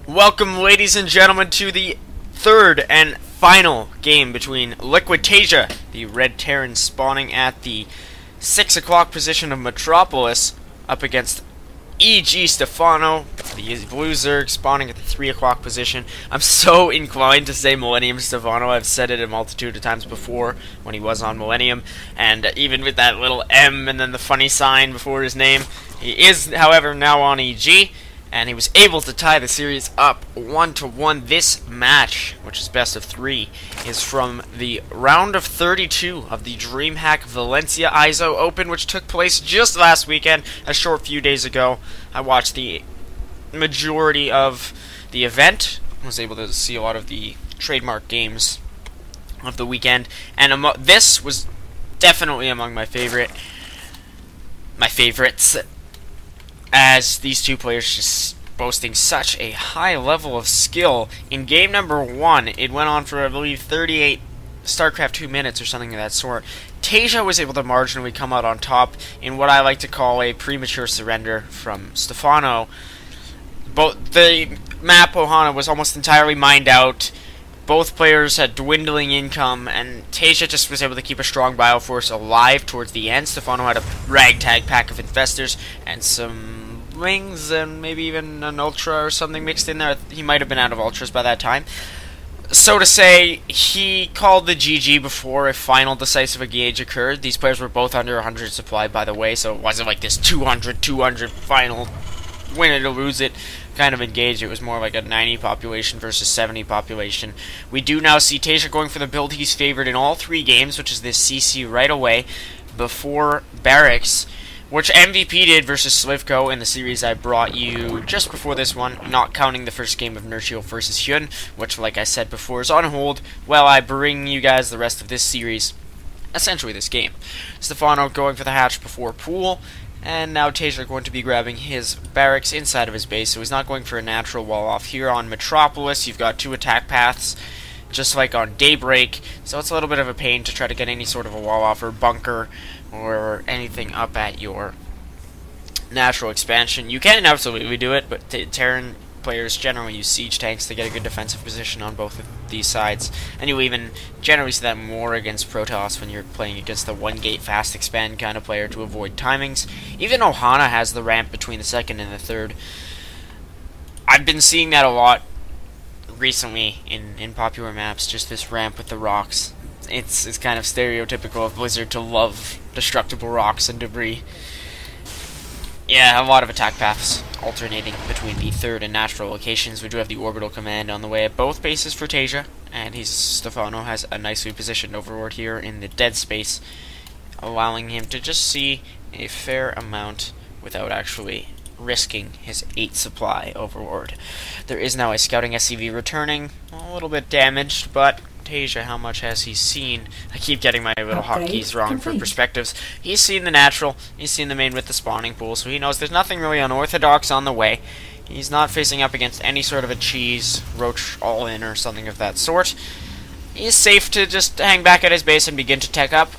Welcome, ladies and gentlemen, to the third and final game between Liquid TaeJa, the Red Terran spawning at the 6 o'clock position of Metropolis, up against EG Stephano, the Blue Zerg, spawning at the 3 o'clock position. I'm so inclined to say Millennium Stephano. I've said it a multitude of times before when he was on Millennium, and even with that little M and then the funny sign before his name. He is, however, now on EG, and he was able to tie the series up 1-1. This match, which is best of 3, is from the round of 32 of the DreamHack Valencia ISO Open, which took place just last weekend, a short few days ago. I watched the majority of the event, was able to see a lot of the trademark games of the weekend, and this was definitely among my favorites, as these two players just boasting such a high level of skill. In game number 1, it went on for, I believe, 38 StarCraft 2 minutes or something of that sort. TaeJa was able to marginally come out on top in what I like to call a premature surrender from Stephano. The map Ohana was almost entirely mined out. Both players had dwindling income, and TaeJa just was able to keep a strong Bioforce alive towards the end. Stephano had a ragtag pack of Infestors and some Wings and maybe even an Ultra or something mixed in there. He might have been out of Ultras by that time. So to say, he called the GG before a final decisive engage occurred. These players were both under 100 supply, by the way, so it wasn't like this 200 final win it or lose it kind of engage. It was more like a 90 population versus 70 population. We do now see TaeJa going for the build he's favored in all 3 games, which is this CC right away before Barracks, which MVP did versus Slivko in the series I brought you just before this one, not counting the first game of Nurchiel versus Hyun, which, like I said before, is on hold while I bring you guys the rest of this series, essentially this game. Stephano going for the hatch before Pool, and now TaeJa going to be grabbing his Barracks inside of his base, so he's not going for a natural wall off here on Metropolis. You've got 2 attack paths, just like on Daybreak, so it's a little bit of a pain to try to get any sort of a wall off or bunker or anything up at your natural expansion. You can absolutely do it, but Terran players generally use siege tanks to get a good defensive position on both of these sides, and you even generally see that more against Protoss when you're playing against the one-gate fast expand kind of player to avoid timings. Even Ohana has the ramp between the second and the third. I've been seeing that a lot recently in popular maps, just this ramp with the rocks. It's kind of stereotypical of Blizzard to love destructible rocks and debris. Yeah, a lot of attack paths alternating between the third and natural locations. We do have the orbital command on the way at both bases for TaeJa, and Stephano has a nicely positioned overlord here in the dead space, allowing him to just see a fair amount without actually risking his 8 supply overlord. There is now a scouting SCV returning, a little bit damaged, but TaeJa, how much has he seen? I keep getting my little hotkeys wrong for perspectives. He's seen the natural, he's seen the main with the spawning pool, so he knows there's nothing really unorthodox on the way. He's not facing up against any sort of a cheese, roach all-in, or something of that sort. He's safe to just hang back at his base and begin to tech up.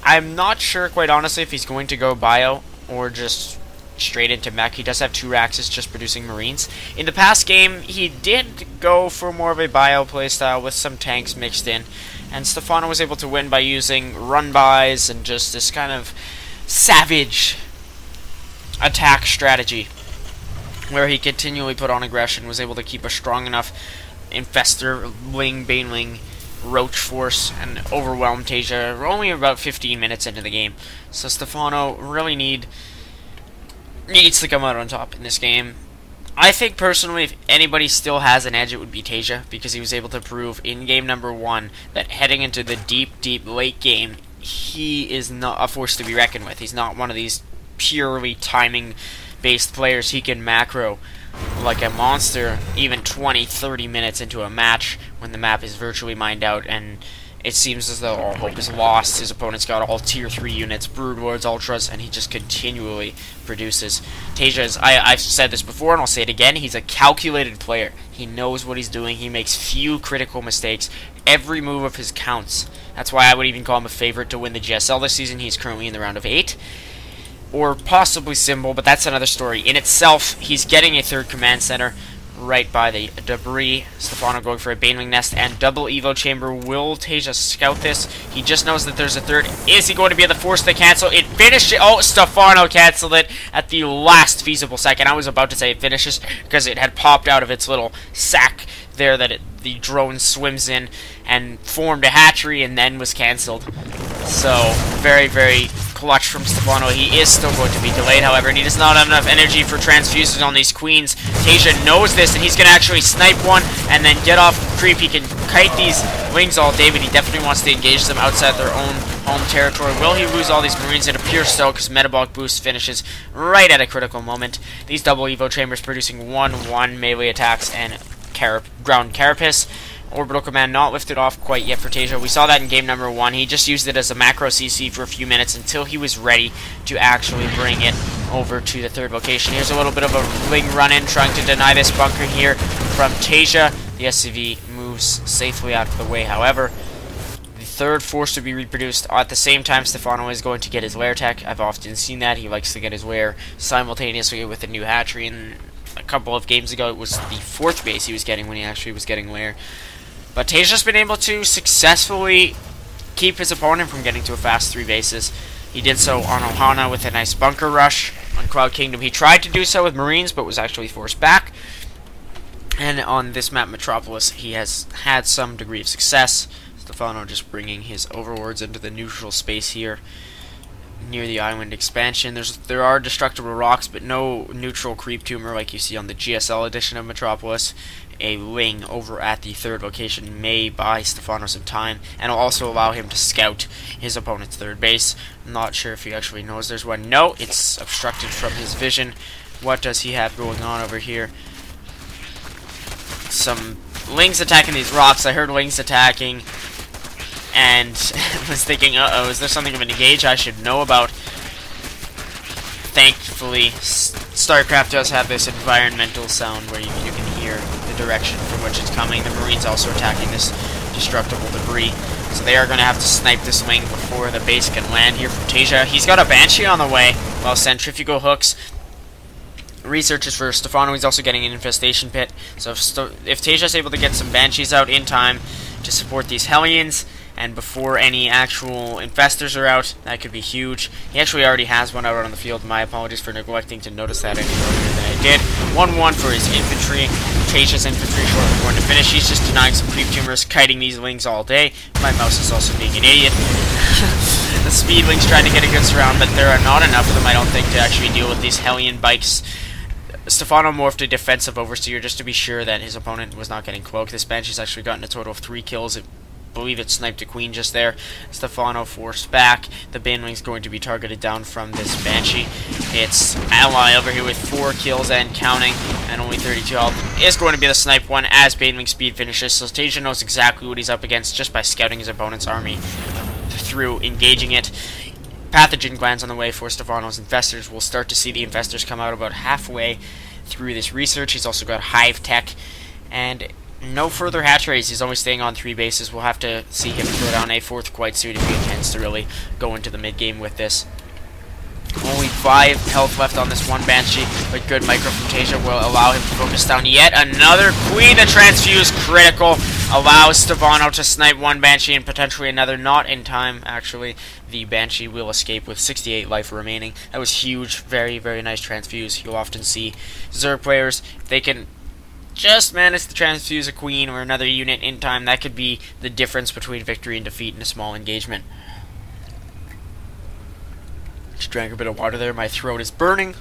I'm not sure, quite honestly, if he's going to go bio or just straight into mech. He does have 2 Raxes just producing Marines. In the past game, he did go for more of a bio playstyle with some tanks mixed in, and Stephano was able to win by using run-bys and just this kind of savage attack strategy, where he continually put on aggression, was able to keep a strong enough Infestor, Ling, Baneling, Roach force, and overwhelm TaeJa. We're only about 15 minutes into the game, so Stephano really needs to come out on top in this game. I think personally, if anybody still has an edge, it would be TaeJa, because he was able to prove in game number 1 that heading into the deep late game, he is not a force to be reckoned with. He's not one of these purely timing based players. He can macro like a monster even 20-30 minutes into a match when the map is virtually mined out and it seems as though all hope is lost. His opponent's got all tier 3 units, Broodlords, Ultras, and he just continually produces. TaeJa is, I've said this before and I'll say it again, he's a calculated player. He knows what he's doing, he makes few critical mistakes. Every move of his counts. That's why I would even call him a favorite to win the GSL this season. He's currently in the round of 8. Or possibly Symbol, but that's another story. In itself, he's getting a 3rd command center right by the debris. Stephano going for a Banewing Nest and double Evo Chamber. Will TaeJa scout this? He just knows that there's a third. Is he going to be able to force the cancel? It finished it. Oh, Stephano canceled it at the last feasible second. I was about to say it finishes because it had popped out of its little sack there that the drone swims in and formed a hatchery and then was cancelled. So, very, very clutch from Stephano. He is still going to be delayed, however, and he does not have enough energy for transfuses on these queens. TaeJa knows this, and he's going to actually snipe one and then get off creep. He can kite these wings all day, but he definitely wants to engage them outside their own home territory. Will he lose all these Marines? It appears so, because Metabolic Boost finishes right at a critical moment. These double Evo Chambers producing 1-1 melee attacks and ground carapace. Orbital command not lifted off quite yet for TaeJa. We saw that in game number 1. He just used it as a macro CC for a few minutes until he was ready to actually bring it over to the third location. Here's a little bit of a ring run-in, trying to deny this bunker here from TaeJa. The SCV moves safely out of the way, however. The third force to be reproduced at the same time Stephano is going to get his lair tech. I've often seen that. He likes to get his lair simultaneously with a new hatchery, and a couple of games ago it was the fourth base he was getting when he actually was getting lair. But TaeJa's been able to successfully keep his opponent from getting to a fast 3 bases. He did so on Ohana with a nice bunker rush. On Cloud Kingdom he tried to do so with Marines, but was actually forced back. And on this map, Metropolis, he has had some degree of success. Stephano just bringing his overlords into the neutral space here near the island expansion. There are destructible rocks, but no neutral creep tumor like you see on the GSL edition of Metropolis. A wing over at the third location may buy Stephano some time, and will also allow him to scout his opponent's third base. I'm not sure if he actually knows there's one. No, it's obstructed from his vision. What does he have going on over here? Some lings attacking these rocks. I heard lings attacking and was thinking, uh-oh, is there something of an engage I should know about? Thankfully, StarCraft does have this environmental sound where you can hear the direction from which it's coming. The Marines also attacking this destructible debris, so they are going to have to snipe this wing before the base can land here from TaeJa. He's got a Banshee on the way, while centrifugal hooks. Researches for Stephano. He's also getting an infestation pit, so if TaeJa's able to get some Banshees out in time to support these Hellions, and before any actual infestors are out, that could be huge. He actually already has one out on the field. My apologies for neglecting to notice that any earlier than I did. 1-1 for his infantry. TaeJa's infantry short going to finish. He's just denying some creep tumors, kiting these wings all day. My mouse is also being an idiot. The speed wings trying to get a good surround, but there are not enough of them, I don't think, to actually deal with these Hellion bikes. Stephano morphed to defensive overseer just to be sure that his opponent was not getting cloaked. This Banshee's actually gotten a total of 3 kills. I believe it sniped a queen just there. Stephano forced back. The Banewing's going to be targeted down from this Banshee. It's Ally over here with 4 kills and counting, and only 32 health. Is going to be the snipe one as Banewing speed finishes, so TaeJa knows exactly what he's up against just by scouting his opponent's army through engaging it. Pathogen glands on the way for Stephano's infestors. We'll start to see the infestors come out about halfway through this research. He's also got hive tech, and no further hatcheries. He's only staying on 3 bases. We'll have to see him throw down a 4th quite soon if he intends to really go into the mid-game with this. Only 5 health left on this one Banshee, but good micro from TaeJa will allow him to focus down yet another queen. The transfuse critical allows Stephano to snipe one Banshee and potentially another, not in time actually. The Banshee will escape with 68 life remaining. That was huge. Very, very nice transfuse. You'll often see Zerg players, if they can just manage to transfuse a queen or another unit in time, that could be the difference between victory and defeat in a small engagement. Just drank a bit of water there. My throat is burning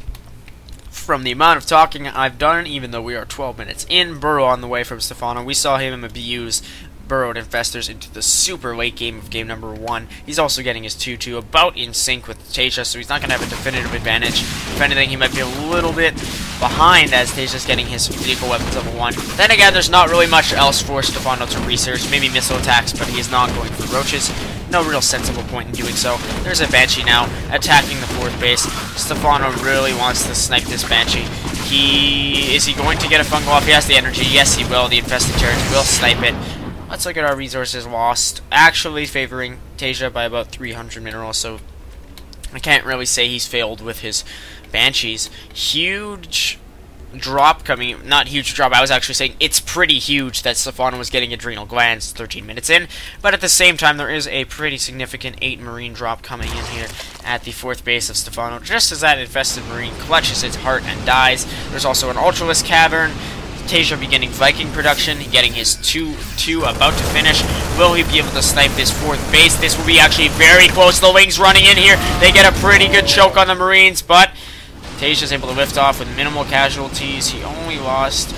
from the amount of talking I've done, even though we are 12 minutes in. Burrow on the way from Stephano. We saw him abuse burrowed infestors into the super late game of game number 1. He's also getting his 2-2 about in sync with TaeJa, so he's not going to have a definitive advantage. If anything, he might be a little bit behind as TaeJa's getting his vehicle weapons level 1. Then again, there's not really much else for Stephano to research. Maybe missile attacks, but he is not going for roaches. No real sensible point in doing so. There's a Banshee now attacking the 4th base. Stephano really wants to snipe this Banshee. Is he going to get a fungal off? He has the energy. Yes, he will. The infested turrets will snipe it. Let's look at our resources lost. Actually favoring TaeJa by about 300 minerals, so I can't really say he's failed with his Banshees. Huge drop coming, not huge drop, I was actually saying it's pretty huge that Stephano was getting adrenal glands 13 minutes in, but at the same time there is a pretty significant 8 Marine drop coming in here at the 4th base of Stephano, just as that infested Marine clutches its heart and dies. There's also an Ultralisk Cavern, TaeJa beginning Viking production, getting his 2-2 about to finish. Will he be able to snipe this 4th base? This will be actually very close. The Wings running in here, they get a pretty good choke on the Marines, but TaeJa is able to lift off with minimal casualties. He only lost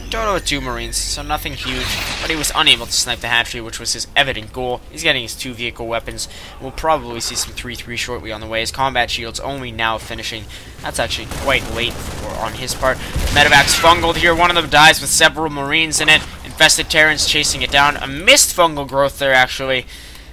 total of 2 Marines, so nothing huge, but he was unable to snipe the hatchery, which was his evident goal. He's getting his 2 vehicle weapons. We'll probably see some 3-3 shortly on the way. His combat shield's only now finishing. That's actually quite late on his part. Medevac's fungled here. One of them dies with several Marines in it. Infested Terrans chasing it down. A missed fungal growth there, actually.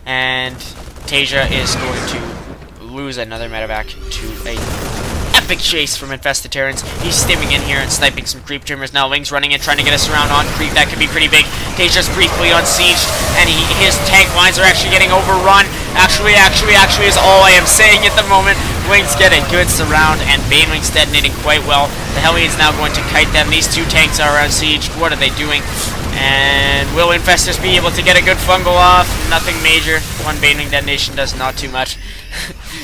And TaeJa is going to lose another medevac to a epic chase from infested Terrans. He's stimming in here and sniping some creep trimmers. Now Ling's running in, trying to get us around on creep. That could be pretty big. TaeJa's briefly unsieged, and his tank lines are actually getting overrun. Actually is all I am saying at the moment. Wings get a good surround, and Baneling's detonating quite well. The Hellions now going to kite them. These 2 tanks are unsieged. What are they doing? And will Infestors be able to get a good fungal off? Nothing major. 1 Baneling detonation does not too much.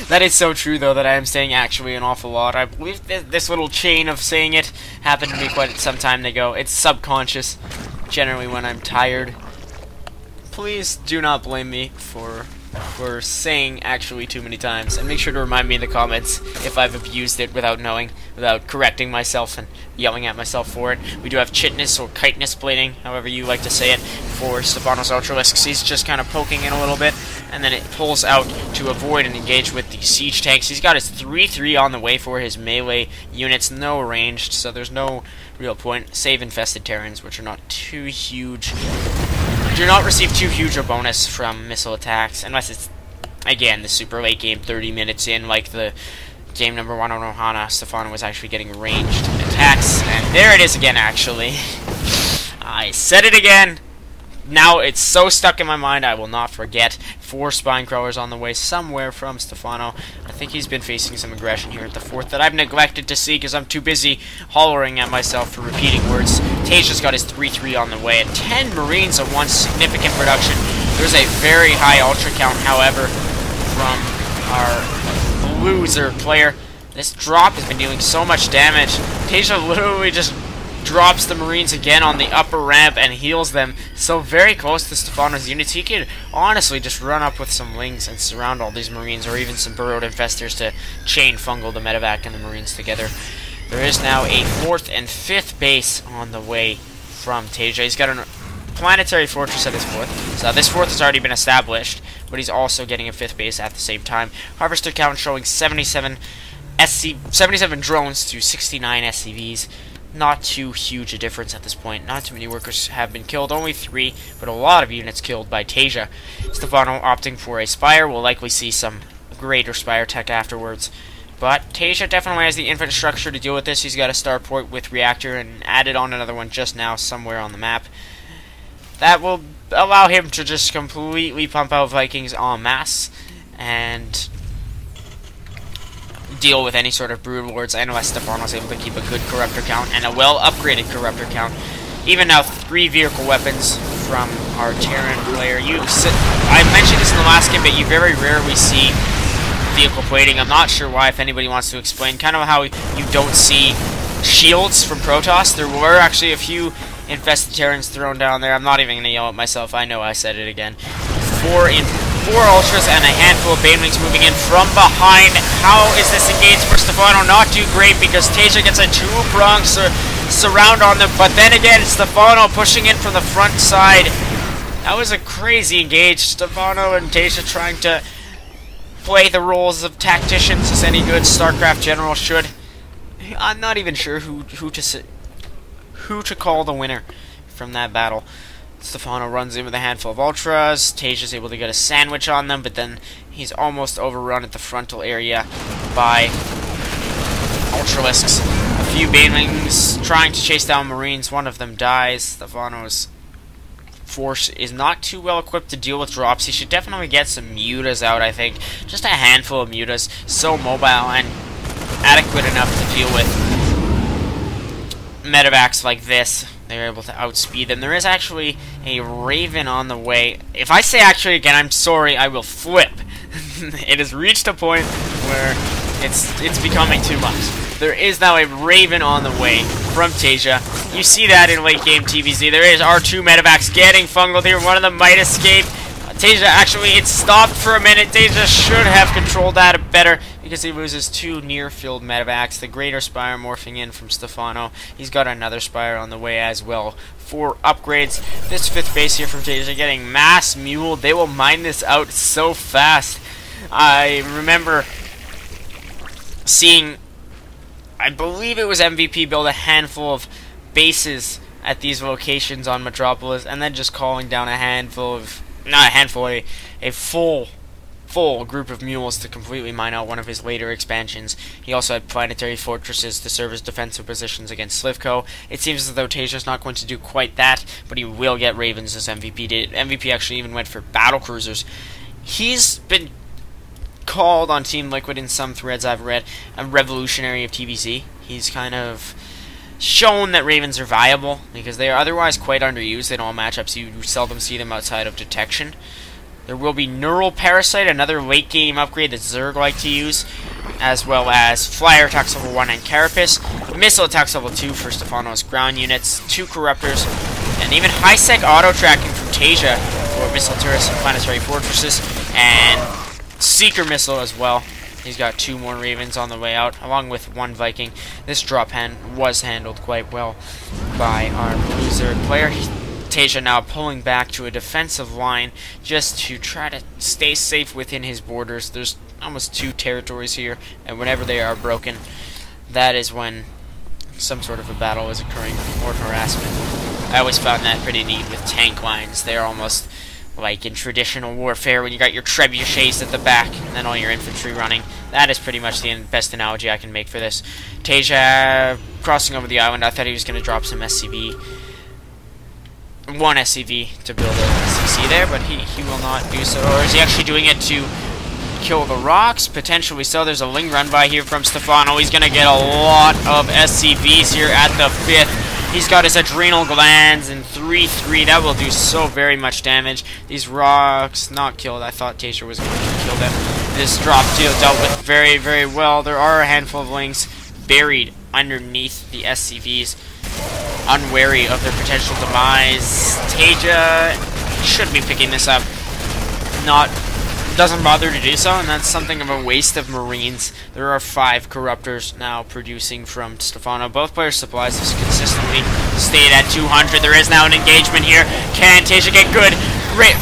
That is so true, though, that I am saying actually an awful lot. I believe this little chain of saying it happened to me quite some time ago. It's subconscious, generally when I'm tired. Please do not blame me for saying actually too many times, and make sure to remind me in the comments if I've abused it without knowing, without correcting myself and yelling at myself for it. We do have chitness or chitinous plating, however you like to say it, for Stephano's Ultralisks. He's just kind of poking in a little bit, and then it pulls out to avoid and engage with the siege tanks. He's got his 3-3 on the way for his melee units, no ranged, so there's no real point. Save infested Terrans, which are not too huge. Do not receive too huge a bonus from missile attacks, unless it's, again, the super late game, 30 minutes in, like the game number 1 on Ohana. Stephano was actually getting ranged attacks, and there it is again, actually. I said it again. Now it's so stuck in my mind, I will not forget. 4 spine crawlers on the way somewhere from Stephano. I think he's been facing some aggression here at the 4th that I've neglected to see because I'm too busy hollering at myself for repeating words. TaeJa's got his 3-3 on the way, and 10 Marines of 1 significant production. There's a very high ultra count, however, from our loser player. This drop has been dealing so much damage. TaeJa literally just drops the Marines again on the upper ramp and heals them. So very close to Stephano's units. He could honestly just run up with some Lings and surround all these Marines, or even some burrowed infestors to chain fungal the medevac and the Marines together. There is now a 4th and 5th base on the way from TaeJa. He's got a planetary fortress at his 4th. So this 4th has already been established, but he's also getting a 5th base at the same time. Harvester count showing 77 drones to 69 SCVs. Not too huge a difference at this point. Not too many workers have been killed, only 3, but a lot of units killed by TaeJa. Stephano opting for a Spire. We'll likely see some greater Spire tech afterwards. But TaeJa definitely has the infrastructure to deal with this. He's got a starport with reactor and added on another one just now somewhere on the map. That will allow him to just completely pump out Vikings en masse and deal with any sort of brood lords, unless Stephano was able to keep a good corruptor count and a well-upgraded corruptor count. Even now, 3 vehicle weapons from our Terran player. I mentioned this in the last game, but you very rarely see vehicle plating. I'm not sure why, if anybody wants to explain. Kind of how you don't see shields from Protoss. There were actually a few infested Terrans thrown down there. I'm not even going to yell at myself. I know I said it again. 4 Ultras and a handful of Banelings moving in from behind. How is this engaged for Stephano? Not too great, because TaeJa gets a 2-pronged surround on them, but then again, Stephano pushing in from the front side. That was a crazy engage. Stephano and TaeJa trying to play the roles of tacticians, as any good StarCraft general should. I'm not even sure who to call the winner from that battle. Stephano runs in with a handful of Ultras. TaeJa's able to get a sandwich on them, but then he's almost overrun at the frontal area by Ultralisks. A few Banelings trying to chase down Marines. One of them dies. Stephano's force is not too well equipped to deal with drops. He should definitely get some mutas out, I think. Just a handful of mutas. So mobile and adequate enough to deal with medevacs like this, they're able to outspeed them. There is actually a Raven on the way. If I say actually again, I'm sorry, I will flip. It has reached a point where it's becoming too much. There is now a Raven on the way from TaeJa. You see that in late game TvZ. There is R2 medevacs getting fungled here. One of them might escape. TaeJa actually, it stopped for a minute. TaeJa should have controlled that better because he loses 2 near-field medevacs. The Greater Spire morphing in from Stephano. He's got another Spire on the way as well for upgrades. This 5th base here from TaeJa getting mass muled. They will mine this out so fast. I remember seeing, I believe it was MVP build a handful of bases at these locations on Metropolis and then just calling down a handful of, not a handful, a full group of mules to completely mine out one of his later expansions. He also had planetary fortresses to serve as defensive positions against Slivko. It seems as though TaeJa's not going to do quite that, but he will get Ravens as MVP did. MVP actually even went for battle cruisers. He's been called on Team Liquid in some threads I've read a revolutionary of TvZ. He's kind of shown that Ravens are viable because they are otherwise quite underused in all matchups. You seldom see them outside of detection. There will be Neural Parasite, another late game upgrade that Zerg like to use, as well as Flyer attacks level 1 and Carapace, Missile attacks level 2 for Stephano's ground units, 2 Corruptors, and even high-sec auto-tracking from TaeJa for missile turrets and planetary fortresses, and Seeker Missile as well. He's got 2 more Ravens on the way out, along with 1 Viking. This drop hand was handled quite well by our blue Zerg player. TaeJa now pulling back to a defensive line just to try to stay safe within his borders. There's almost 2 territories here, and whenever they are broken, that is when some sort of a battle is occurring or harassment. I always found that pretty neat with tank lines. They're almost like in traditional warfare when you got your trebuchets at the back and then all your infantry running. That is pretty much the best analogy I can make for this. TaeJa crossing over the island. I thought he was going to drop some SCV. 1 SCV to build a CC there, but he will not do so. Or is he actually doing it to kill the rocks? Potentially so. There's a Ling run by here from Stephano. He's going to get a lot of SCVs here at the 5th. He's got his adrenal glands and 3-3. That will do so very much damage. These rocks not killed. I thought TaeJa was going to kill them. This drop deal dealt with very, very well. There are a handful of Lings buried underneath the SCVs, unwary of their potential demise. TaeJa should be picking this up. Doesn't bother to do so, and that's something of a waste of Marines. There are 5 Corruptors now producing from Stephano. Both players' supplies have consistently stayed at 200. There is now an engagement here. Can TaeJa get good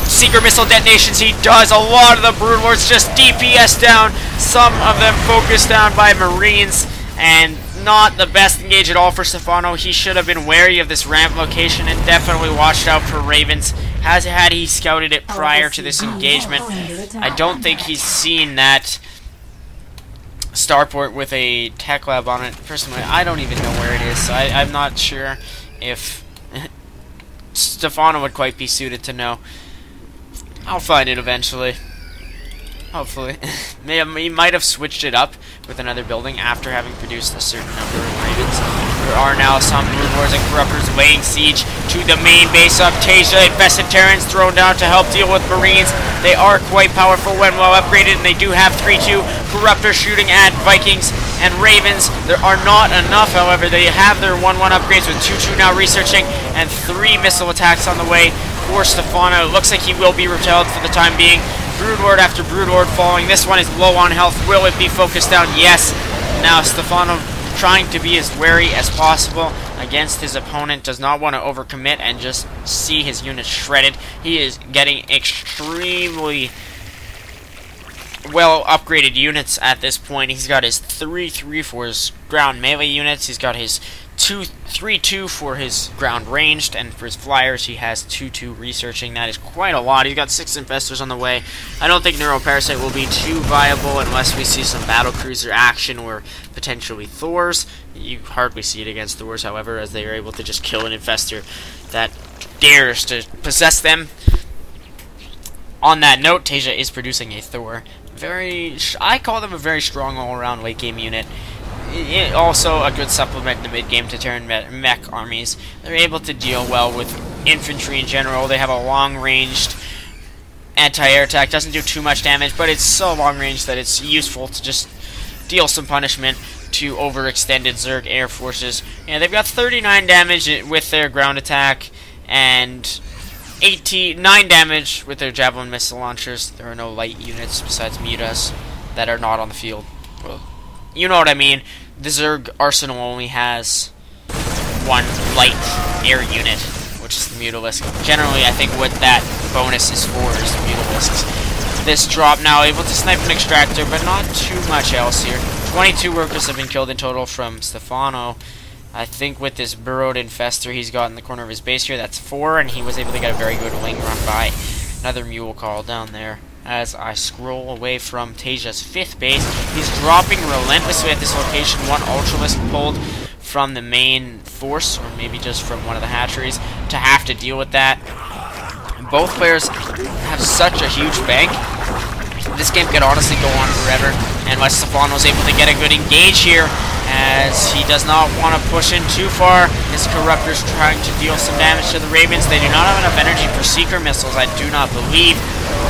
Seeker Missile detonations? He does. A lot of the Brood Lords just DPS down. Some of them focused down by Marines, and not the best engage at all for Stephano. He should have been wary of this ramp location and definitely watched out for Ravens. Had he scouted it prior to this engagement, I don't think he's seen that starport with a tech lab on it. Personally, I don't even know where it is, so I'm not sure if Stephano would quite be suited to know. I'll find it eventually. Hopefully. He might have switched it up with another building after having produced a certain number of Ravens. There are now some Brood Lords and Corruptors laying siege to the main base of TaeJa. Infested Terrans thrown down to help deal with Marines. They are quite powerful when well upgraded, and they do have 3-2 Corruptors shooting at Vikings and Ravens. There are not enough, however. They have their 1-1 upgrades with 2-2 now researching, and 3 missile attacks on the way for Stephano. It looks like he will be repelled for the time being. Brood Lord after Brood Lord falling. This one is low on health. Will it be focused down? Yes. Now Stephano trying to be as wary as possible against his opponent. Does not want to overcommit and just see his units shredded. He is getting extremely well upgraded units at this point. He's got his 3-3 for his ground melee units. He's got his 3-2 for his ground ranged, and for his flyers he has 2-2 researching. That is quite a lot. He's got 6 infestors on the way. I don't think Neural Parasite will be too viable unless we see some battle cruiser action or potentially Thors. You hardly see it against Thors, however, as they are able to just kill an infestor that dares to possess them. On that note, TaeJa is producing a Thor. I call them a very strong all-around late game unit. also a good supplement in the mid-game to Terran mech armies. They're able to deal well with infantry in general. They have a long-ranged anti-air attack. Doesn't do too much damage, but it's so long-range that it's useful to just deal some punishment to overextended Zerg air forces. Yeah, they've got 39 damage with their ground attack and 9 damage with their javelin missile launchers. There are no light units besides mutas that are not on the field. Well, you know what I mean. The Zerg arsenal only has one light air unit, which is the Mutalisk. Generally, I think what that bonus is for is the Mutalisks. This drop now able to snipe an extractor, but not too much else here. 22 workers have been killed in total from Stephano. I think with this burrowed infester he's got in the corner of his base here, that's 4, and he was able to get a very good wing run by another mule call down there. As I scroll away from TaeJa's 5th base, he's dropping relentlessly at this location. One Ultralisk pulled from the main force, or maybe just from one of the hatcheries, to have to deal with that. Both players have such a huge bank. This game could honestly go on forever, unless Stephano's able to get a good engage here, as he does not want to push in too far. His Corruptor's trying to deal some damage to the Ravens. They do not have enough energy for Seeker missiles, I do not believe.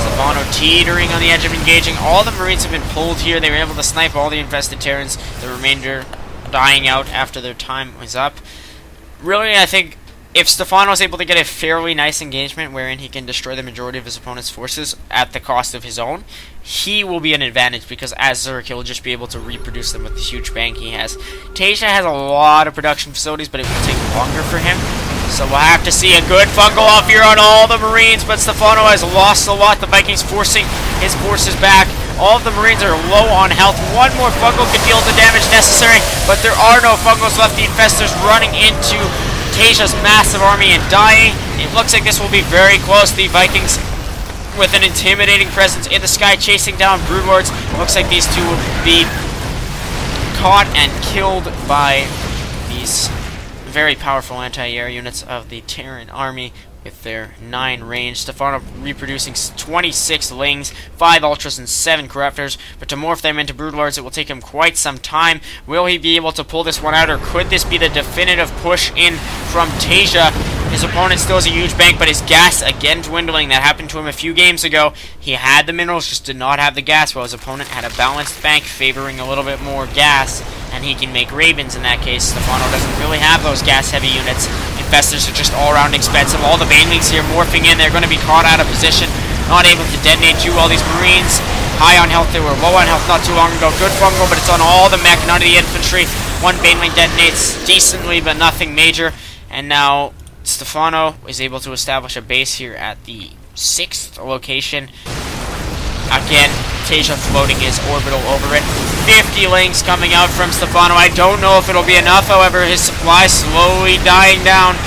Stephano teetering on the edge of engaging. All the Marines have been pulled here. They were able to snipe all the infested Terrans, the remainder dying out after their time was up. Really, I think if Stephano is able to get a fairly nice engagement wherein he can destroy the majority of his opponent's forces at the cost of his own, he will be an advantage, because as Zerg, he'll just be able to reproduce them with the huge bank he has. TaeJa has a lot of production facilities, but it will take longer for him. So we'll have to see a good fungal off here on all the Marines, but Stephano has lost a lot. The Vikings forcing his forces back. All of the Marines are low on health. One more fungal could deal the damage necessary, but there are no fungals left. The infestors running into TaeJa's massive army and dying. It looks like this will be very close. The Vikings with an intimidating presence in the sky chasing down Broodlords. It looks like these two will be caught and killed by these very powerful anti-air units of the Terran army with their 9 range. Stephano reproducing 26 Lings, 5 Ultras, and 7 Corruptors, but to morph them into Broodlords, it will take him quite some time. Will he be able to pull this one out, or could this be the definitive push in from TaeJa? His opponent still has a huge bank, but his gas again dwindling. That happened to him a few games ago. He had the minerals, just did not have the gas, while his opponent had a balanced bank favoring a little bit more gas, and he can make Ravens in that case. Stephano doesn't really have those gas-heavy units. Infestors are just all-around expensive. All the Banelings here morphing in. They're going to be caught out of position, not able to detonate too well. These Marines, high on health. They were low on health not too long ago. Good fungal, but it's on all the mech, none of the infantry. One Baneling detonates decently, but nothing major. And now Stephano is able to establish a base here at the 6th location. Again, TaeJa floating his orbital over it. 50 Lings coming out from Stephano. I don't know if it'll be enough, however, his supply slowly dying down,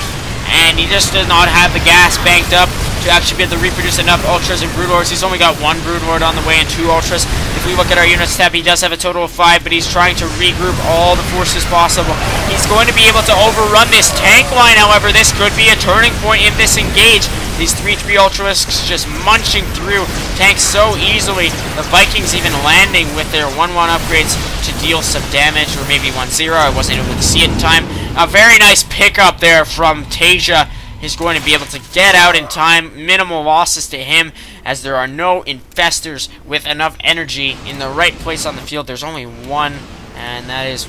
and he just does not have the gas banked up to actually be able to reproduce enough Ultras and Broodlords. He's only got 1 Broodlord on the way and 2 Ultras. If we look at our units tab, he does have a total of 5, but he's trying to regroup all the forces possible. He's going to be able to overrun this tank line, however. This could be a turning point in this engage. These 3-3 Ultralisks just munching through tanks so easily. The Vikings even landing with their 1-1 upgrades to deal some damage, or maybe 1-0. I wasn't able to see it in time. A very nice pickup there from TaeJa. He's going to be able to get out in time. Minimal losses to him, as there are no infestors with enough energy in the right place on the field. There's only one, and that is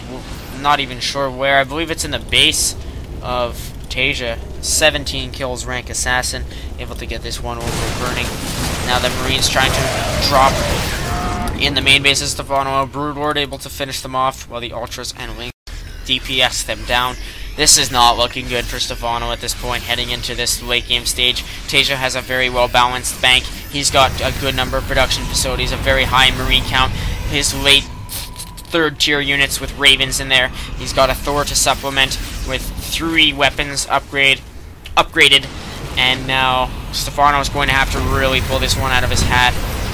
not even sure where. I believe it's in the base of TaeJa. 17 kills, rank assassin, able to get this one over burning. Now the Marines trying to drop in the main base of Stephano. Broodlord able to finish them off, while the Ultras and Lings DPS them down. This is not looking good for Stephano at this point, heading into this late game stage. TaeJa has a very well balanced bank. He's got a good number of production facilities, a very high Marine count. His late 3rd tier units with Ravens in there. He's got a Thor to supplement with 3 weapons upgraded, and now Stephano is going to have to really pull this one out of his hat,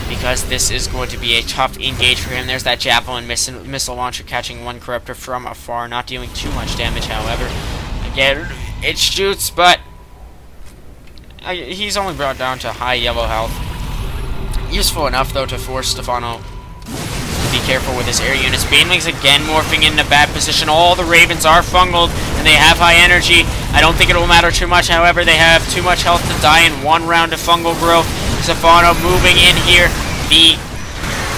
because this is going to be a tough engage for him. There's that Javelin missile launcher catching 1 Corruptor from afar, not dealing too much damage, however. Again, it shoots, but he's only brought down to high yellow health. Useful enough, though, to force Stephano to be careful with his air units. Banelings again morphing into bad position. All the Ravens are fungled, and they have high energy. I don't think it will matter too much, however, they have too much health to die in one round of fungal growth. Stephano moving in here. The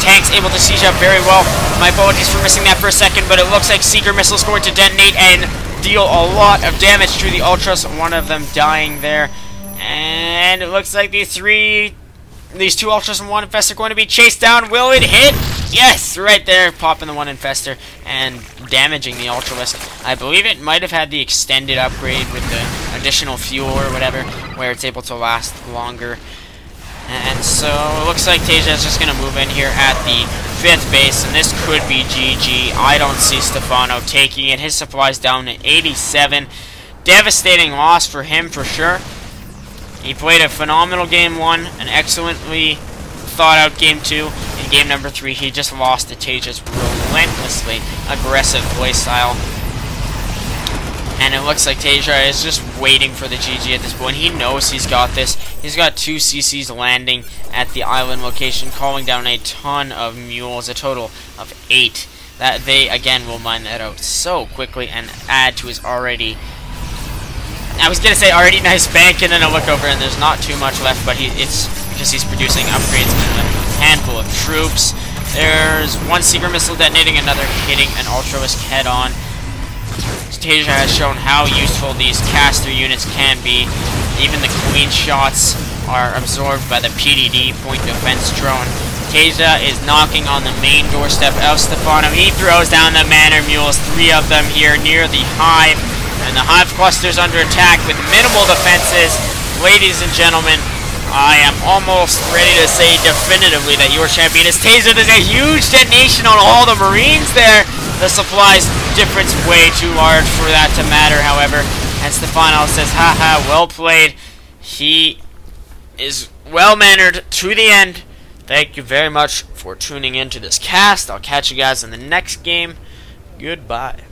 tank's able to siege up very well. My apologies for missing that for a second, but it looks like Seeker missiles going to detonate and deal a lot of damage to the Ultras. One of them dying there. And it looks like these two Ultras and one Infestor are going to be chased down. Will it hit? Yes, right there, popping the one Infestor and damaging the Ultralisk. I believe it might have had the extended upgrade with the additional fuel or whatever, where it's able to last longer. And so it looks like TaeJa is just going to move in here at the 5th base, and this could be GG. I don't see Stephano taking it. His supplies down to 87. Devastating loss for him for sure. He played a phenomenal game 1, an excellently thought out game 2. In game number 3, he just lost to TaeJa's relentlessly aggressive playstyle. And it looks like TaeJa is just waiting for the GG at this point. He knows he's got this. He's got 2 CCs landing at the island location, calling down a ton of mules, a total of 8. That they, again, will mine that out so quickly and add to his already... I was going to say already nice bank, and then I look over and there's not too much left, but it's because he's producing upgrades with a handful of troops. There's one Seeker missile detonating, another hitting an Ultralisk head-on. TaeJa has shown how useful these caster units can be. Even the Queen shots are absorbed by the PDD, Point Defense Drone. TaeJa is knocking on the main doorstep of Stephano. He throws down the Manor Mules, 3 of them here near the Hive. And the Hive cluster's under attack with minimal defenses. Ladies and gentlemen, I am almost ready to say definitively that your champion is TaeJa. There's a huge detonation on all the Marines there. The supplies difference way too large for that to matter, however. And Stephano says, haha, well played. He is well-mannered to the end. Thank you very much for tuning in to this cast. I'll catch you guys in the next game. Goodbye.